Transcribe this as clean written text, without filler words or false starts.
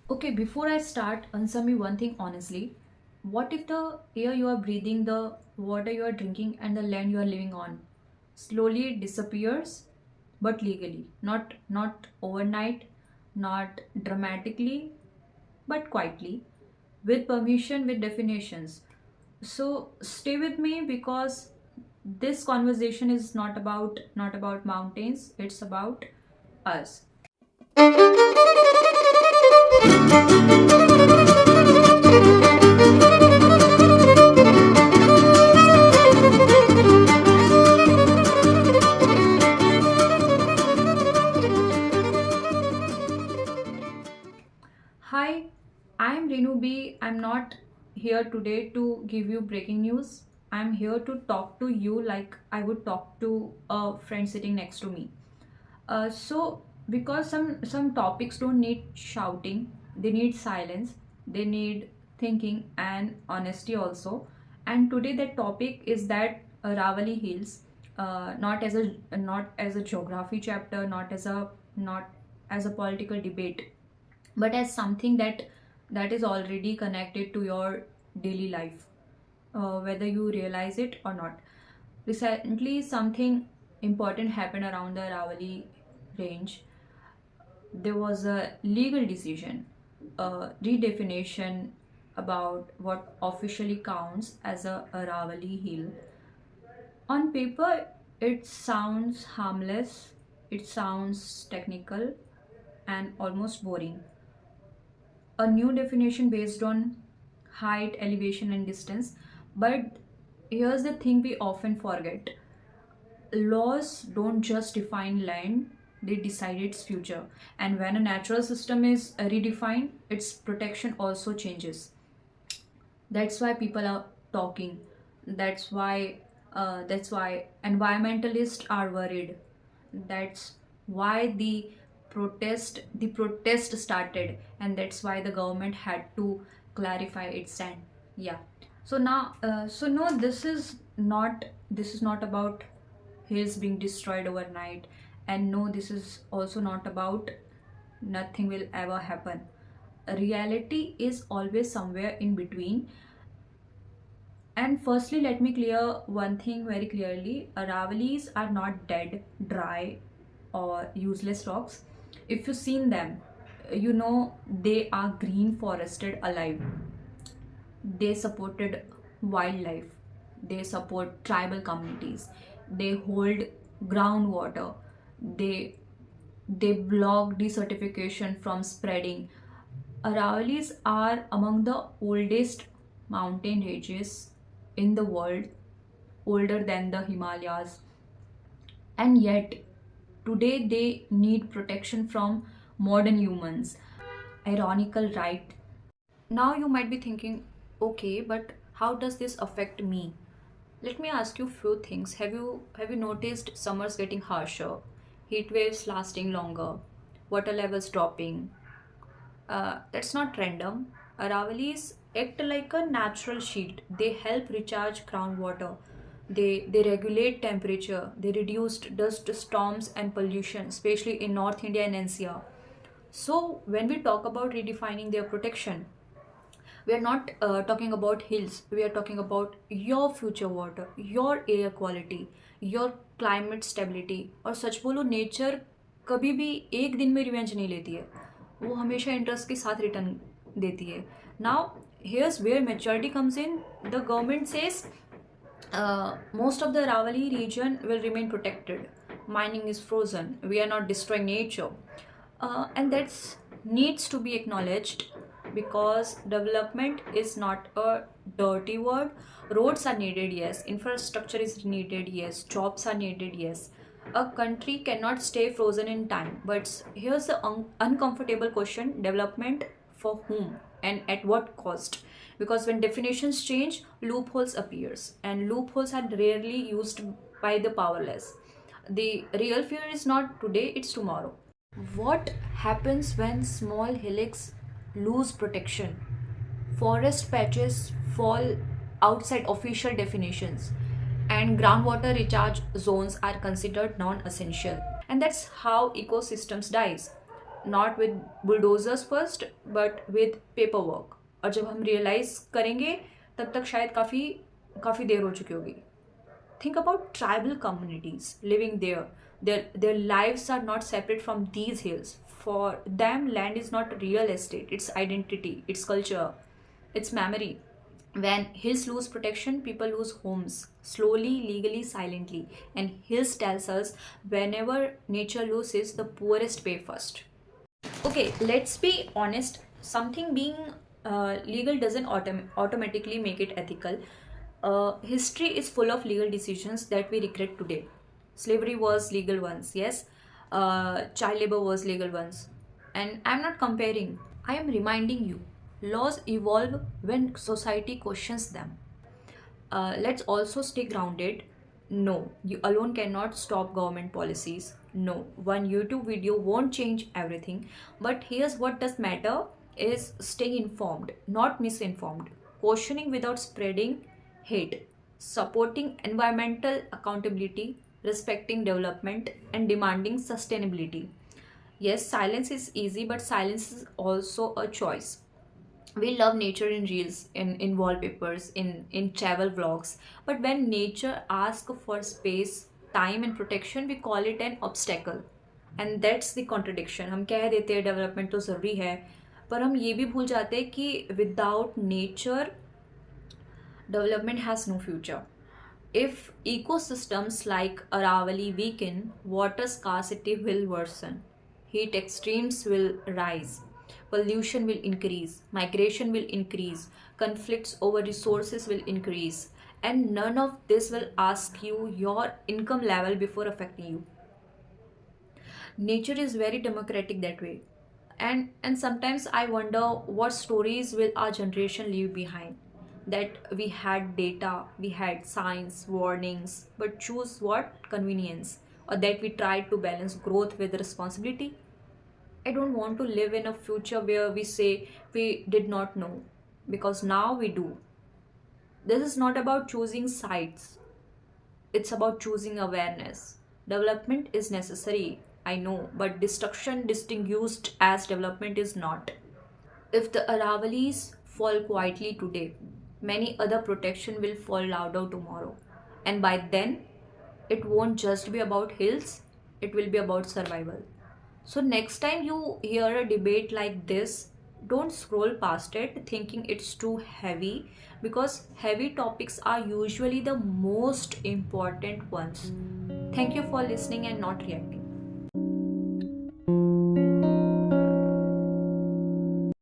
Okay, before I start, answer me one thing honestly. What if the air you are breathing, the water you are drinking, and the land you are living on slowly disappears, but legally, not overnight, not dramatically, but quietly, with permission, with definitions. So stay with me because this conversation is not about mountains, it's about us. Hi, I'm Renu B. I'm not here today to give you breaking news. I'm here to talk to you like I would talk to a friend sitting next to me. Because some topics don't need shouting, they need silence, they need thinking and honesty also. And today that topic is that Aravalli Hills, not as a geography chapter, not as a political debate, but as something that is already connected to your daily life, whether you realize it or not. Recently something important happened around the Aravalli range. There was a legal decision, a redefinition about what officially counts as a Aravalli hill. On paper it sounds harmless, it sounds technical and almost boring. A new definition based on height, elevation, and distance. But here's the thing we often forget: laws don't just define land, they decide its future. And when a natural system is redefined, its protection also changes. That's why people are talking. That's why environmentalists are worried. That's why the protest started, and that's why the government had to clarify its stand. Yeah. So no, this is not about hills being destroyed overnight, and no, this is also not about nothing will ever happen. Reality is always somewhere in between. And firstly, let me clear one thing very clearly: Aravalis are not dead, dry, or useless rocks. If you've seen them, you know they are green, forested, alive. They supported wildlife, they support tribal communities, they hold groundwater, they block desertification from spreading. Aravallis are among the oldest mountain ranges in the world, older than the Himalayas, and yet today they need protection from modern humans. Ironical, right? Now you might be thinking, okay, but how does this affect me? Let me ask you few things. Have you noticed summers getting harsher, heat waves lasting longer, water levels dropping? That's not random. Aravalis act like a natural shield. They help recharge groundwater. They regulate temperature. They reduced dust storms and pollution, especially in North India and NCR. So when we talk about redefining their protection, we are not talking about hills. We are talking about your future water, your air quality, your climate stability. और सच बोलो, nature कभी भी एक दिन में revenge नहीं लेती है, वो हमेशा इंटरेस्ट के साथ रिटर्न देती है. Now here's where maturity comes in. The government says most of the Aravalli region will remain protected. Mining is frozen. We are not destroying nature, and that's needs to be acknowledged because development is not a dirty word. Roads are needed, yes. Infrastructure is needed, yes. Jobs are needed, yes. A country cannot stay frozen in time. But here's the uncomfortable question: development for whom and at what cost? Because when definitions change, loopholes appears, and loopholes are rarely used by the powerless. The real fear is not today, it's tomorrow. What happens when small hillocks lose protection? Forest patches fall outside official definitions, and groundwater recharge zones are considered non essential. And that's how ecosystems dies. not with bulldozers first but with paperwork. और जब हम realize करेंगे तब तक शायद काफ़ी काफ़ी देर हो चुकी होगी. Think about tribal communities living there. Their lives are not separate from these hills. For them, land is not real estate, it's identity, it's culture, it's memory. When hills lose protection, people lose homes slowly, legally, silently. And hills tells us whenever nature loses, the poorest pay first. Okay, let's be honest. Something being legal doesn't automatically make it ethical. History is full of legal decisions that we regret today. Slavery was legal once, yes. Child labor was legal once. And I'm not comparing, I am reminding you. Laws evolve when society questions them. Let's also stay grounded. No, you alone cannot stop government policies. No, one YouTube video won't change everything. But here's what does matter is staying informed, not misinformed, questioning without spreading hate, supporting environmental accountability, respecting development, and demanding sustainability. Yes, silence is easy, but silence is also a choice. We love nature in reels, in wallpapers, in travel vlogs, but when nature asks for space, time, and protection, we call it an obstacle. And that's the contradiction. हम कह देते हैं development तो ज़रूरी है, पर हम ये भी भूल जाते हैं कि without nature development has no future. If ecosystems like Aravalli weaken, water scarcity will worsen, heat extremes will rise, pollution will increase, migration will increase, conflicts over resources will increase, and none of this will ask you your income level before affecting you. Nature is very democratic that way. And sometimes I wonder what stories will our generation leave behind, that we had data, we had science, warnings, but choose what? Convenience. Or that we tried to balance growth with responsibility. I don't want to live in a future where we say we did not know, because now we do. This is not about choosing sides, it's about choosing awareness. Development is necessary, I know, but destruction distinguished as development is not. If the Aravalis fall quietly today, many other protection will fall louder tomorrow. And by then, it won't just be about hills, it will be about survival. So, next time you hear a debate like this, don't scroll past it thinking it's too heavy, because heavy topics are usually the most important ones. Thank you for listening and not reacting.